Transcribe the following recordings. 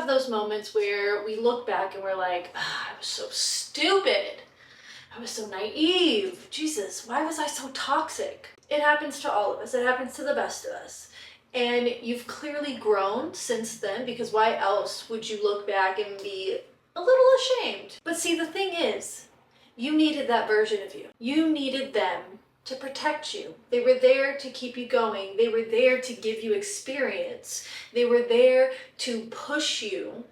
have those moments where we look back and we're like, I was so stupid. I was so naive. Jesus, why was I so toxic? It happens to all of us. It happens to the best of us. And you've clearly grown since then, because why else would you look back and be a little ashamed? But see, the thing is, you needed that version of you. You needed them to protect you. They were there to keep you going. They were there to give you experience. They were there to push you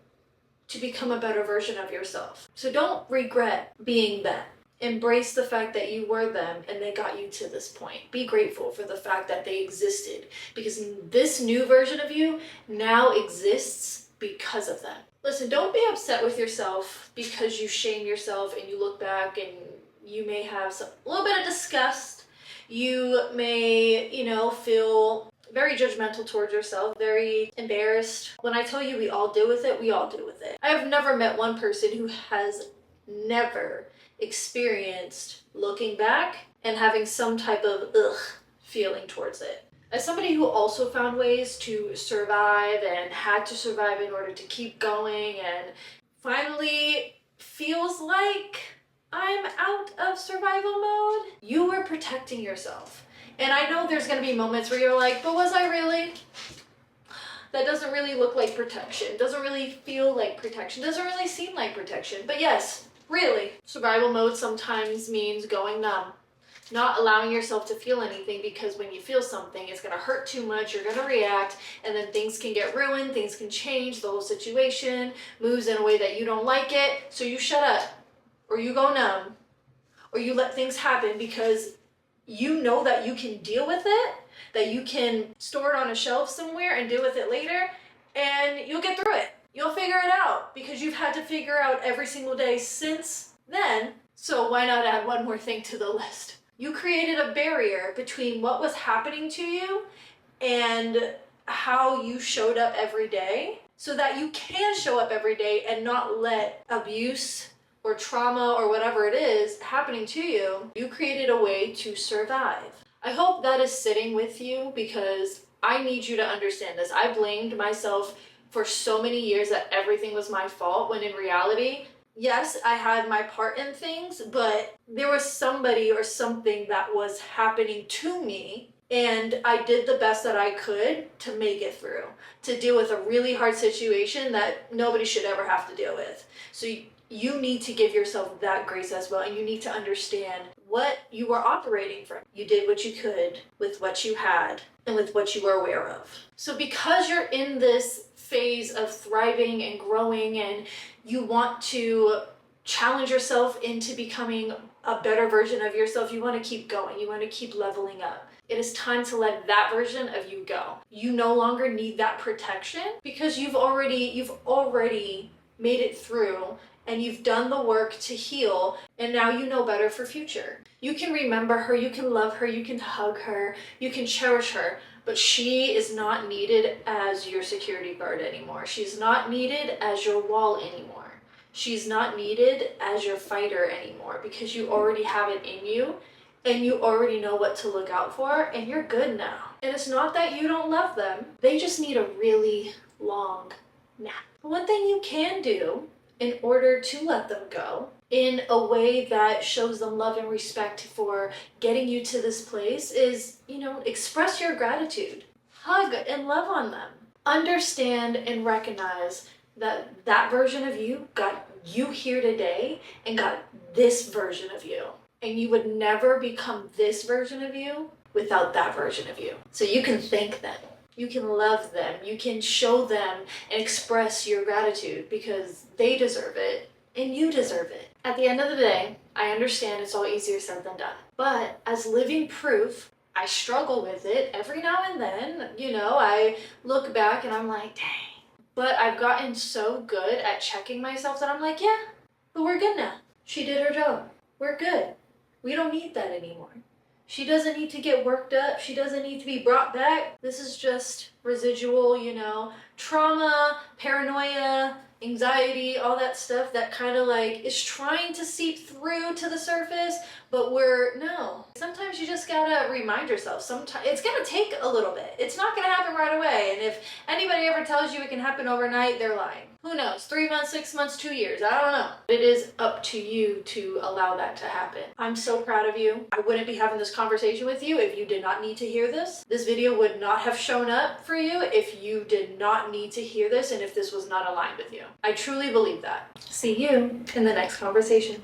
to become a better version of yourself. So don't regret being them. Embrace the fact that you were them and they got you to this point. Be grateful for the fact that they existed, because this new version of you now exists because of them. Listen, don't be upset with yourself because you shame yourself and you look back and you may have a little bit of disgust. You may, feel very judgmental towards yourself, very embarrassed. When I tell you we all deal with it, we all deal with it. I have never met one person who has never experienced looking back and having some type of feeling towards it. As somebody who also found ways to survive and had to survive in order to keep going, and finally feels like I'm out of survival mode, you were protecting yourself. And I know there's going to be moments where you're like, but was I really? That doesn't really look like protection. Doesn't really feel like protection. Doesn't really seem like protection. But yes, really, survival mode sometimes means going numb. Not allowing yourself to feel anything, because when you feel something, it's going to hurt too much, you're going to react, and then things can get ruined, things can change, the whole situation moves in a way that you don't like it, so you shut up, or you go numb, or you let things happen because you know that you can deal with it, that you can store it on a shelf somewhere and deal with it later, and you'll get through it. You'll figure it out because you've had to figure out every single day since then. So why not add one more thing to the list? You created a barrier between what was happening to you and how you showed up every day, so that you can show up every day and not let abuse or trauma or whatever it is happening to you. You created a way to survive. I hope that is sitting with you, because I need you to understand this. I blamed myself for so many years that everything was my fault, when in reality, yes, I had my part in things, but there was somebody or something that was happening to me, and I did the best that I could to make it through, to deal with a really hard situation that nobody should ever have to deal with. So you need to give yourself that grace as well, and you need to understand what you were operating from. You did what you could with what you had and with what you were aware of. So because you're in this phase of thriving and growing, and you want to challenge yourself into becoming a better version of yourself, you want to keep going, you want to keep leveling up. It is time to let that version of you go. You no longer need that protection, because you've already made it through, and you've done the work to heal, and now you know better for future. You can remember her, you can love her, you can hug her, you can cherish her, but she is not needed as your security guard anymore. She's not needed as your wall anymore. She's not needed as your fighter anymore, because you already have it in you, and you already know what to look out for, and you're good now. And it's not that you don't love them, they just need a really long nap. One thing you can do in order to let them go in a way that shows them love and respect for getting you to this place is, express your gratitude. Hug and love on them. Understand and recognize that that version of you got you here today and got this version of you. And you would never become this version of you without that version of you. So you can thank them. You can love them, you can show them and express your gratitude, because they deserve it and you deserve it. At the end of the day, I understand it's all easier said than done. But as living proof, I struggle with it every now and then. I look back and I'm like, dang. But I've gotten so good at checking myself that I'm like, yeah, but we're good now. She did her job. We're good. We don't need that anymore. She doesn't need to get worked up. She doesn't need to be brought back. This is just residual, trauma, paranoia, anxiety, all that stuff that kind of is trying to seep through to the surface, but no. Sometimes you just gotta remind yourself. Sometimes it's gonna take a little bit. It's not gonna happen right away. And if anybody ever tells you it can happen overnight, they're lying. Who knows? 3 months, 6 months, 2 years. I don't know. It is up to you to allow that to happen. I'm so proud of you. I wouldn't be having this conversation with you if you did not need to hear this. This video would not have shown up for you if you did not need to hear this and if this was not aligned with you. I truly believe that. See you in the next conversation.